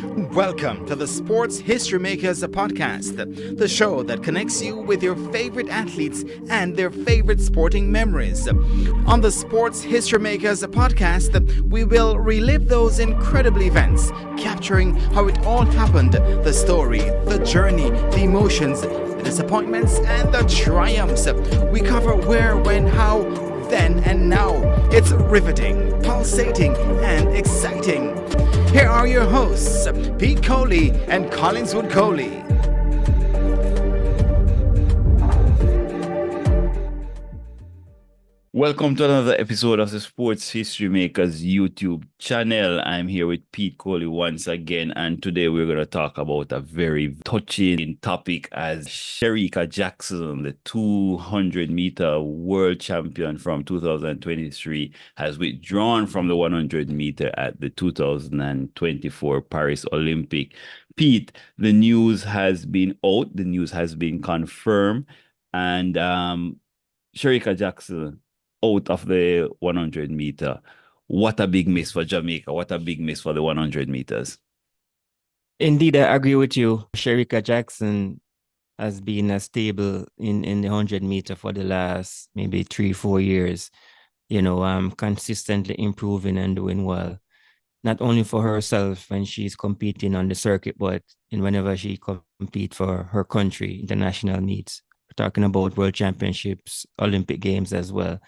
Welcome to the Sports History Makers podcast, the show that connects you with your favorite athletes and their favorite sporting memories. On the Sports History Makers podcast, we will relive those incredible events, capturing how it all happened, the story, the journey, the emotions, the disappointments, and the triumphs. We cover where, when, how, then, and now. It's riveting, pulsating, and exciting. Here are your hosts, Pete Coley and Collinswood Coley. Welcome to another episode of the Sports History Makers YouTube channel. I'm here with Pete Coley once again, and today we're going to talk about a very touching topic as Shericka Jackson, the 200-meter world champion from 2023, has withdrawn from the 100-meter at the 2024 Paris Olympic. Pete, the news has been out, the news has been confirmed, and Shericka Jackson out of the 100 meter. What a big miss for Jamaica. What a big miss for the 100 meters. Indeed, I agree with you. Shericka Jackson has been stable in the 100 meter for the last maybe 3-4 years. Consistently improving and doing well. Not only for herself when she's competing on the circuit, but whenever she competes for her country, international meets. We're talking about World Championships, Olympic Games as well.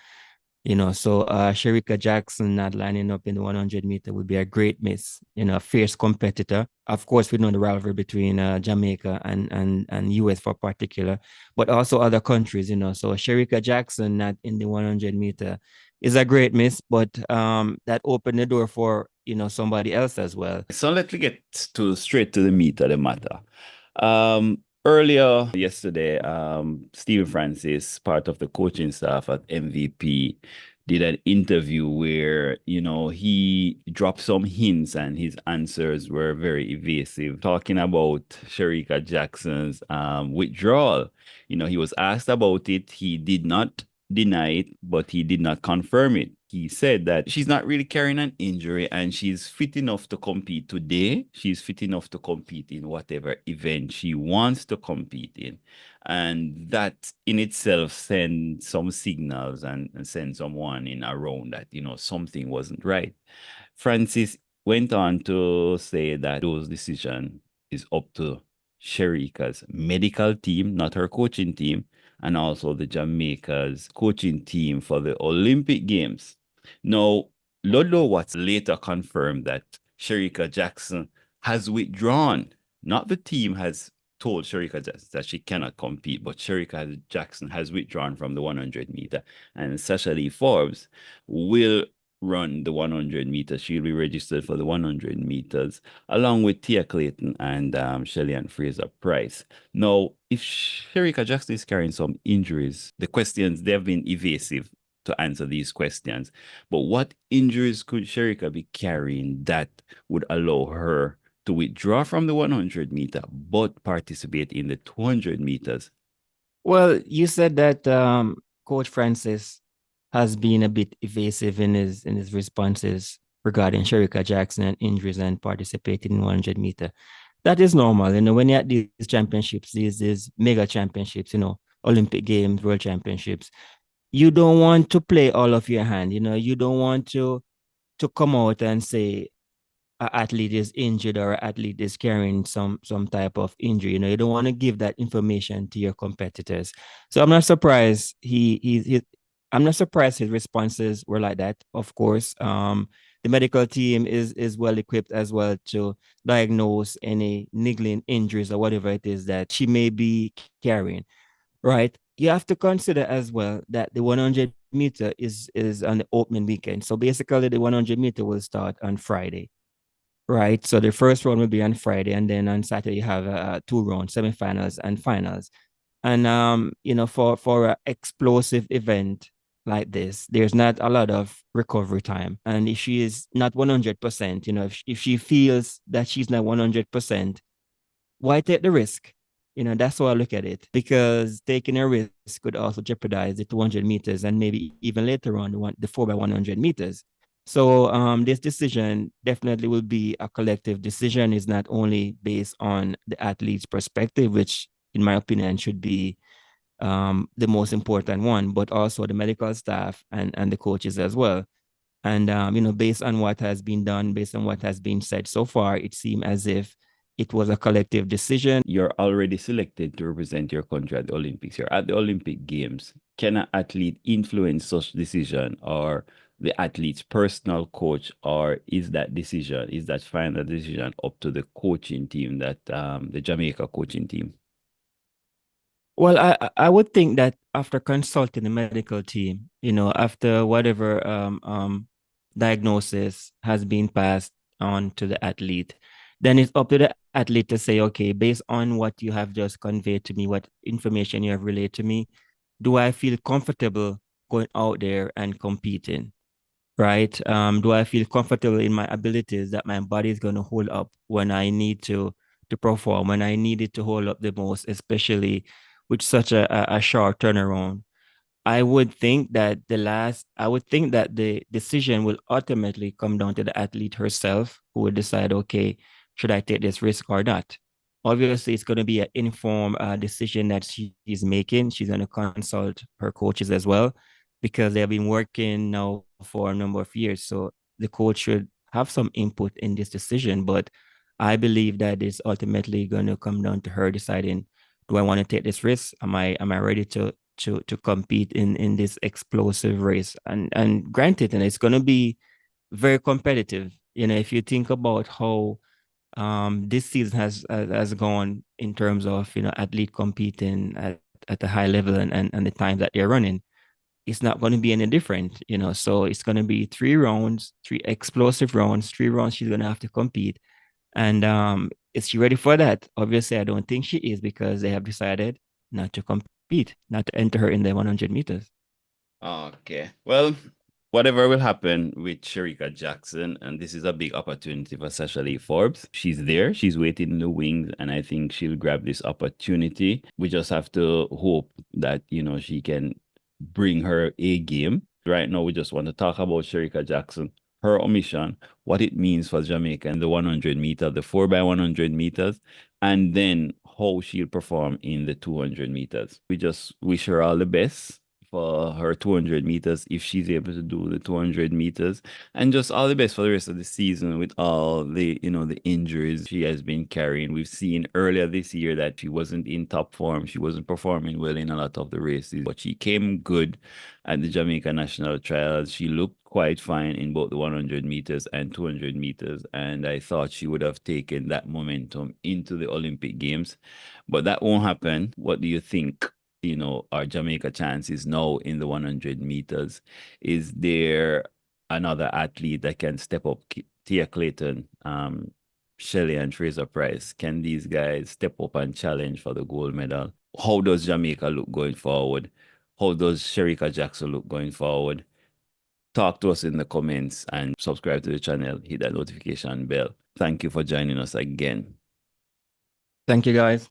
So Shericka Jackson not lining up in the 100 meter would be a great miss. A fierce competitor. Of course, we know the rivalry between Jamaica and US for particular, but also other countries. So Shericka Jackson not in the 100 meter is a great miss, but that opened the door for somebody else as well. So let's get straight to the meat of the matter. Earlier yesterday, Stephen Francis, part of the coaching staff at MVP, did an interview where, he dropped some hints and his answers were very evasive, talking about Shericka Jackson's withdrawal. He was asked about it. He did not deny it, but he did not confirm it. He said that she's not really carrying an injury and she's fit enough to compete today. She's fit enough to compete in whatever event she wants to compete in. And that in itself sends some signals and sends some warning around that, something wasn't right. Francis went on to say that those decision is up to Shericka's medical team, not her coaching team, and also the Jamaica's coaching team for the Olympic Games. Now, Ludlow Watts later confirmed that Shericka Jackson has withdrawn. Not the team has told Shericka Jackson that she cannot compete, but Shericka Jackson has withdrawn from the 100 meter. And Sasha Lee Forbes will run the 100 meters. She'll be registered for the 100 meters, along with Tia Clayton and Shelly-ann Fraser-pryce. Now, if Shericka Jackson is carrying some injuries, the questions, they've been evasive to answer these questions. But what injuries could Shericka be carrying that would allow her to withdraw from the 100 meter, but participate in the 200 meters? Well, you said that Coach Francis has been a bit evasive in his responses regarding Shericka Jackson and injuries and participating in 100 meter. That is normal. When you're at these championships, these mega championships, Olympic Games, World Championships, you don't want to play all of your hand. You don't want to come out and say an athlete is injured or an athlete is carrying some type of injury. You don't want to give that information to your competitors. So I'm not surprised I'm not surprised his responses were like that. Of course, the medical team is well equipped as well to diagnose any niggling injuries or whatever it is that she may be carrying, right? You have to consider as well that the 100 meter is on the opening weekend. So basically, the 100 meter will start on Friday, right? So the first round will be on Friday, and then on Saturday you have 2 rounds, semifinals and finals. And for an explosive event like this, there's not a lot of recovery time. And if she is not 100%, if she feels that she's not 100%, why take the risk? That's how I look at it, because taking a risk could also jeopardize the 200 meters and maybe even later on the 4x100 meters. So this decision definitely will be a collective decision. It's not only based on the athlete's perspective, which in my opinion should be the most important one, but also the medical staff and the coaches as well. And based on what has been done, based on what has been said so far, it seemed as if it was a collective decision. You're already selected to represent your country at the Olympics. You're at the Olympic Games. Can an athlete influence such decision, or the athlete's personal coach, or is that final decision up to the coaching team, that the Jamaica coaching team? Well, I would think that after consulting the medical team, after whatever diagnosis has been passed on to the athlete, then it's up to the athlete to say, okay, based on what you have just conveyed to me, what information you have relayed to me, do I feel comfortable going out there and competing? Right? Do I feel comfortable in my abilities that my body is going to hold up when I need to perform, when I need it to hold up the most, especially with such a short turnaround? I would think that the decision will ultimately come down to the athlete herself, who will decide, okay, should I take this risk or not? Obviously, it's going to be an informed decision that she's making. She's going to consult her coaches as well, because they've been working now for a number of years. So the coach should have some input in this decision. But I believe that it's ultimately going to come down to her deciding, do I want to take this risk? Am I ready to compete in this explosive race? And granted, and it's going to be very competitive. If you think about how this season has gone in terms of athlete competing at a high level, and the time that they're running, it's not going to be any different. So it's going to be 3 rounds, 3 explosive rounds, 3 rounds she's going to have to compete. And is she ready for that? Obviously, I don't think she is, because they have decided not to compete, not to enter her in the 100 meters. Okay. Well, whatever will happen with Shericka Jackson, and this is a big opportunity for Sasha Lee Forbes. She's there, she's waiting in the wings, and I think she'll grab this opportunity. We just have to hope that, she can bring her A game. Right now, we just want to talk about Shericka Jackson, her omission, what it means for Jamaica in the 100 meter, the 4x100 meters, and then how she'll perform in the 200 meters. We just wish her all the best for her 200 meters, if she's able to do the 200 meters, and just all the best for the rest of the season with all the the injuries she has been carrying. We've seen earlier this year that she wasn't in top form, she wasn't performing well in a lot of the races, but she came good at the Jamaica national trials. She looked quite fine in both the 100 meters and 200 meters, and I thought she would have taken that momentum into the Olympic Games, but that won't happen. What do you think, our Jamaica chances now in the 100 meters? Is there another athlete that can step up? Tia Clayton, Shelly-ann Fraser-pryce, can these guys step up and challenge for the gold medal? How does Jamaica look going forward? How does Shericka Jackson look going forward? Talk to us in the comments and subscribe to the channel. Hit that notification bell. Thank you for joining us again. Thank you, guys.